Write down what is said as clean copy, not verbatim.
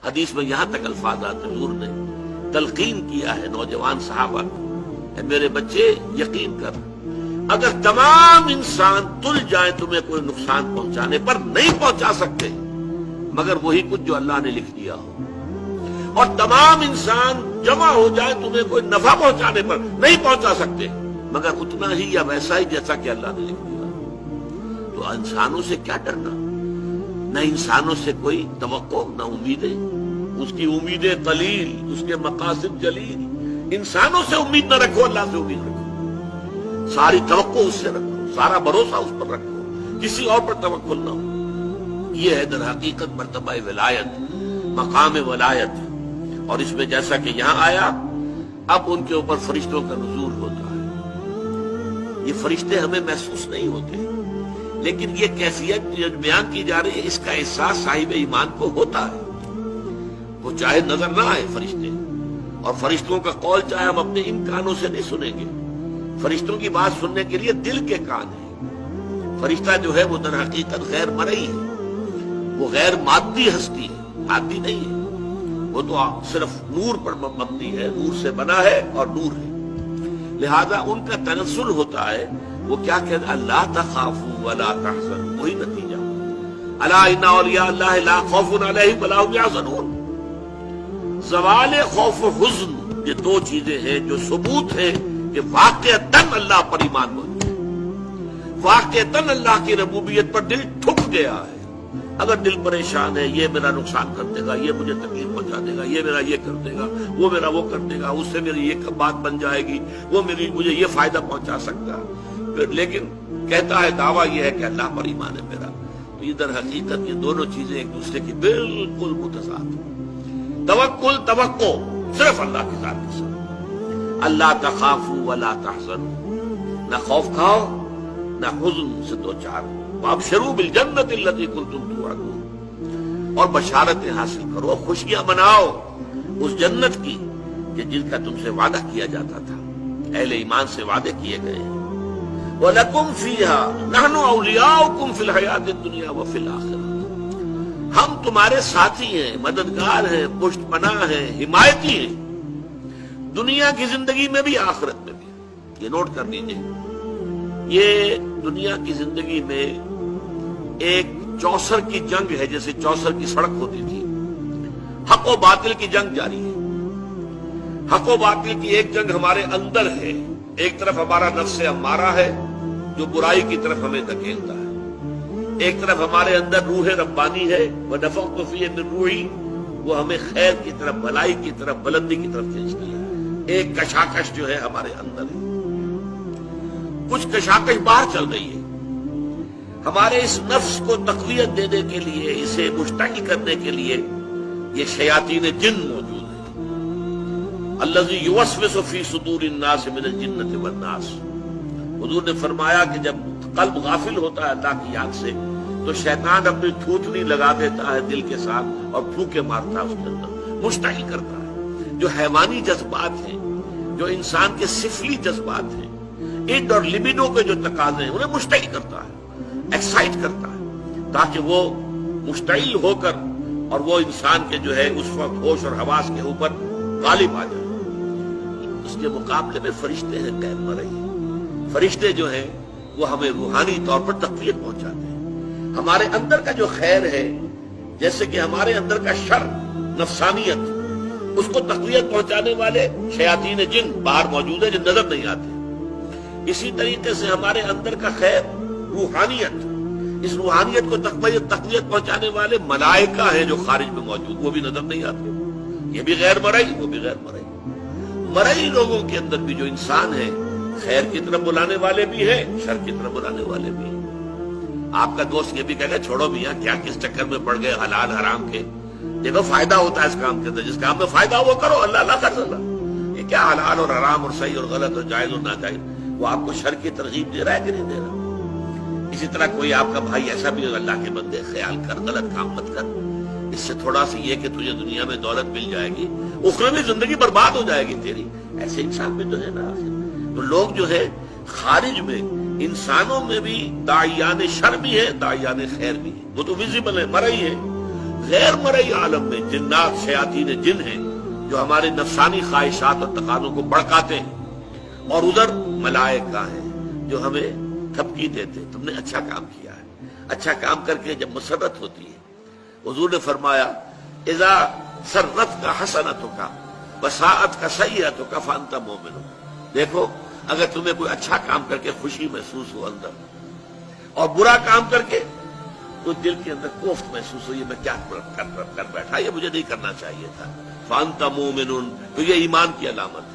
حدیث میں یہاں تک الفاظ آتے حضور نے تلقین کیا ہے نوجوان صحابہ کو، اے میرے بچے یقین کر، اگر تمام انسان تل جائیں تمہیں کوئی نقصان پہنچانے پر نہیں پہنچا سکتے مگر وہی کچھ جو اللہ نے لکھ دیا ہو، اور تمام انسان جمع ہو جائے تمہیں کوئی نفع پہنچانے پر نہیں پہنچا سکتے مگر اتنا ہی یا ویسا ہی جیسا کہ اللہ نے لکھ دیا۔ تو انسانوں سے کیا ڈرنا، نہ انسانوں سے کوئی توقع نہ امیدیں، اس کی امیدیں قلیل، اس کے مقاصد جلیل۔ انسانوں سے امید نہ رکھو، اللہ سے امید رکھو، ساری توقع اس سے رکھو، سارا بھروسہ اس پر رکھو، کسی اور پر توکل نہ ہو۔ یہ ہے در حقیقت مرتبہ ولایت، مقام ولایت۔ اور اس میں جیسا کہ یہاں آیا اب ان کے اوپر فرشتوں کا نزول ہوتا ہے۔ یہ فرشتے ہمیں محسوس نہیں ہوتے لیکن یہ کیفیت جو بیان کی جا رہی ہے اس کا احساس صاحب ایمان کو ہوتا ہے۔ وہ چاہے نظر نہ آئے فرشتے، اور فرشتوں کا قول چاہے ہم اپنے ان کانوں سے نہیں سنیں گے، فرشتوں کی بات سننے کے لیے دل کے کان ہیں۔ فرشتہ جو ہے وہ در حقیقت غیر مرئی ہے، وہ غیر مادی ہستی ہے، مادی نہیں ہے، وہ تو صرف نور پر مبنی ہے، نور سے بنا ہے اور نور ہے۔ لہذا ان کا تنزل ہوتا ہے، وہ کیا کہتے ہیں اللہ تخافوا ولا تحزنوا، وہی نتیجہ الا ان اولیاء اللہ لا خوف علیہم ولا هم يحزنون۔ زوال خوف و حزن یہ دو چیزیں ہیں جو ثبوت ہے کہ واقعتاً اللہ پر ایمان موجود ہے، واقعتاً اللہ کی ربوبیت پر دل ٹھک گیا ہے۔ اگر دل پریشان ہے، یہ میرا نقصان کر دے گا، یہ مجھے تکلیف پہنچا دے گا، یہ میرا یہ کر دے گا، وہ میرا وہ کر دے گا، اس سے میری یہ بات بن جائے گی، وہ مجھے یہ فائدہ پہنچا سکتا ہے، لیکن کہتا ہے دعویٰ یہ ہے کہ اللہ پر ایمان ہے میرا۔ تو یہ در حقیقت یہ دونوں چیزیں ایک دوسرے کی بالکل متضاد ہیں۔ توکل توقع صرف اللہ کی ذات کے ساتھ، اللہ تخافوا ولا تحزنوا، نہ خوف کھاؤ نہ حزن سے دو چار، وابشروا بالجنۃ التي كنتم توعدون، اور بشارتیں حاصل کرو، خوشیاں مناؤ اس جنت کی کہ جن کا تم سے وعدہ کیا جاتا تھا، اہل ایمان سے وعدے کیے گئے ہیں۔ وَلَكُمْ فِيهَا نَحْنُ أَوْلِيَاؤُكُمْ فِي الْحَيَاةِ الدُّنْيَا وَفِي الْآخِرَةِ، ہم تمہارے ساتھی ہیں، مددگار ہیں، پشت پناہ ہیں، حمایتی ہیں، دنیا کی زندگی میں بھی آخرت میں بھی۔ یہ نوٹ کر لیجئے، یہ دنیا کی زندگی میں ایک چوسر کی جنگ ہے، جیسے چوسر کی سڑک ہوتی تھی، حق و باطل کی جنگ جاری ہے۔ حق و باطل کی ایک جنگ ہمارے اندر ہے، ایک طرف ہمارا نفس امارہ ہے جو برائی کی طرف ہمیں دھکیلتا ہے، ایک طرف ہمارے اندر روح ربانی ہے وَنَفَخْتُ فِيهِ مِن رُوحِي، وہ ہمیں خیر کی طرف، بھلائی کی طرف، بلندی کی طرف کھینچتی ہے۔ ایک کشاکش جو ہے ہمارے اندر ہے، کچھ کشاکش باہر چل رہی ہے۔ ہمارے اس نفس کو تقویت دینے کے لیے، اسے مشتعل کرنے کے لیے یہ شیاطین جن موجود ہیں۔ الذی یوسوس فی صدور الناس من الجنۃ والناس، حضور نے فرمایا کہ جب قلب غافل ہوتا ہے اللہ کی یاد سے تو شیطان اپنی تھوتنی لگا دیتا ہے دل کے ساتھ اور پھونکے مارتا ہے اس کے اندر، مشتعل کرتا ہے۔ جو حیوانی جذبات ہیں، جو انسان کے سفلی جذبات ہیں، اڈ اور لبیڈو کے جو تقاضے ہیں، انہیں مشتعل کرتا ہے، ایکسائٹ کرتا ہے، تاکہ وہ مشتعل ہو کر اور وہ انسان کے جو ہے اس وقت ہوش اور حواس کے اوپر غالب آ جائے۔ اس کے مقابلے میں فرشتے ہیں غیر مرئی، فرشتے جو ہیں وہ ہمیں روحانی طور پر تقویت پہنچاتے ہیں۔ ہمارے اندر کا جو خیر ہے، جیسے کہ ہمارے اندر کا شر، نفسانیت، اس کو تقویت پہنچانے والے شیاطین جن باہر موجود ہیں جو نظر نہیں آتے، اسی طریقے سے ہمارے اندر کا خیر، روحانیت، اس روحانیت کو تقویت پہنچانے والے ملائکہ ہیں جو خارج میں موجود، وہ بھی نظر نہیں آتے، یہ بھی غیر مرئی، وہ بھی غیر مرئی۔ مرئی لوگوں کے اندر بھی جو انسان ہے، خیر کی طرف بلانے والے بھی ہیں، شر کی طرف بلانے والے بھی ہیں۔ آپ کا دوست یہ بھی کہے گا چھوڑو میاں کیا کس چکر میں پڑ گئے حلال حرام کے، دیکھو فائدہ ہوتا ہے اس کام کے اندر، جس کام میں فائدہ ہو وہ کرو، اللہ اللہ کر اللہ۔ یہ کیا حلال اور حرام اور صحیح اور غلط اور جائز اور ناجائز، وہ آپ کو شر کی ترغیب دے رہا ہے کہ نہیں دے رہا؟ اسی طرح کوئی آپ کا بھائی ایسا بھی اللہ کے بندے خیال کر، غلط کام مت کر، اس سے تھوڑا سا یہ کہ تجھے دنیا میں دولت مل جائے گی، اخروی میں زندگی برباد ہو جائے گی تیری، ایسے انسان بھی تو ہے نا آخر۔ تو لوگ جو ہے خارج میں، انسانوں میں بھی داعیان شر بھی ہے، داعیان خیر بھی ہے، وہ تو ویزیبل ہے، مرئی ہے۔ غیر مرئی عالم میں جنات شیاطین جن ہیں جو ہمارے نفسانی خواہشات اور تقاضوں کو بڑکاتے ہیں، اور ادھر ملائکہ ہیں جو ہمیں تھپکی دیتے تم نے اچھا کام کیا ہے۔ اچھا کام کر کے جب مسرت ہوتی ہے، حضور نے فرمایا اذا سرت کا حسنتوں کا وساعت کا سیئتوں کا فانت مومن۔ دیکھو اگر تمہیں کوئی اچھا کام کر کے خوشی محسوس ہو اندر، اور برا کام کر کے تو دل کے اندر کوفت محسوس ہو یہ میں کیا کر بیٹھا، یہ مجھے نہیں کرنا چاہیے تھا، فانت مومن، تو یہ ایمان کی علامت ہے۔